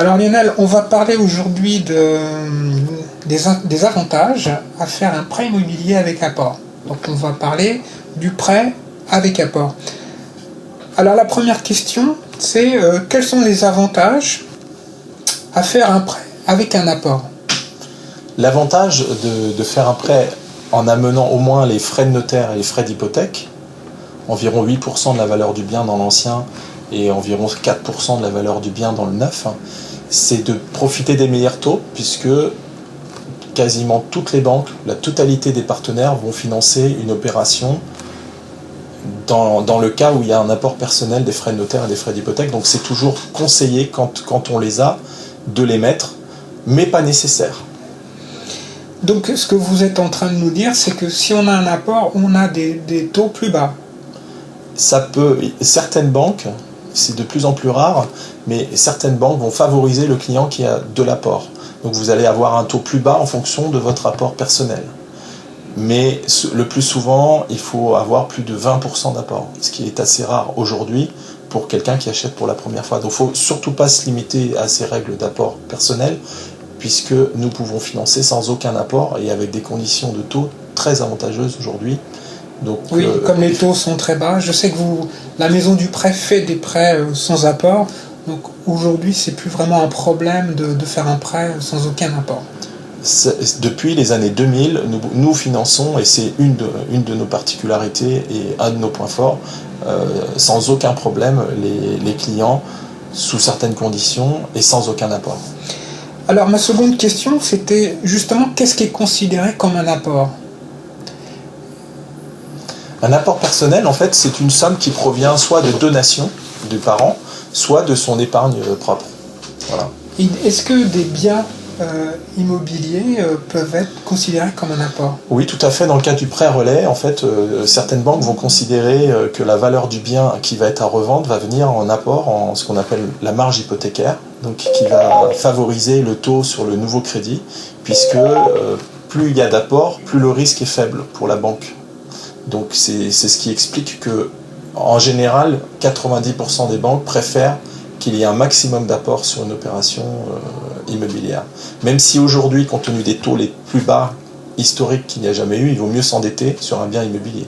Alors Lionel, on va parler aujourd'hui des avantages à faire un prêt immobilier avec apport. Donc on va parler du prêt avec apport. Alors la première question, c'est quels sont les avantages à faire un prêt avec un apport? L'avantage de faire un prêt en amenant au moins les frais de notaire et les frais d'hypothèque, environ 8% de la valeur du bien dans l'ancien et environ 4% de la valeur du bien dans le neuf, c'est de profiter des meilleurs taux, puisque quasiment toutes les banques, la totalité des partenaires vont financer une opération dans le cas où il y a un apport personnel des frais de notaire et des frais d'hypothèque. Donc c'est toujours conseillé, quand on les a, de les mettre, mais pas nécessaire. Donc ce que vous êtes en train de nous dire, c'est que si on a un apport, on a des taux plus bas. Certaines banques, c'est de plus en plus rare, mais certaines banques vont favoriser le client qui a de l'apport. Donc vous allez avoir un taux plus bas en fonction de votre apport personnel. Mais le plus souvent, il faut avoir plus de 20% d'apport, ce qui est assez rare aujourd'hui pour quelqu'un qui achète pour la première fois. Donc il ne faut surtout pas se limiter à ces règles d'apport personnel, puisque nous pouvons financer sans aucun apport et avec des conditions de taux très avantageuses aujourd'hui. Donc, oui, comme les taux sont très bas, je sais que la maison du prêt fait des prêts sans apport, donc aujourd'hui c'est plus vraiment un problème de faire un prêt sans aucun apport. Depuis les années 2000, nous finançons, et c'est une de nos particularités et un de nos points forts, sans aucun problème les clients, sous certaines conditions et sans aucun apport. Alors ma seconde question, c'était justement qu'est-ce qui est considéré comme un apport? Un apport personnel, en fait, c'est une somme qui provient soit de donations du parent, soit de son épargne propre. Voilà. Est-ce que des biens immobiliers peuvent être considérés comme un apport? Oui, tout à fait. Dans le cas du prêt relais, en fait, certaines banques vont considérer que la valeur du bien qui va être à revendre va venir en apport, en ce qu'on appelle la marge hypothécaire, donc qui va favoriser le taux sur le nouveau crédit, puisque plus il y a d'apport, plus le risque est faible pour la banque. Donc c'est ce qui explique que, en général, 90% des banques préfèrent qu'il y ait un maximum d'apport sur une opération immobilière. Même si aujourd'hui, compte tenu des taux les plus bas historiques qu'il n'y a jamais eu, il vaut mieux s'endetter sur un bien immobilier.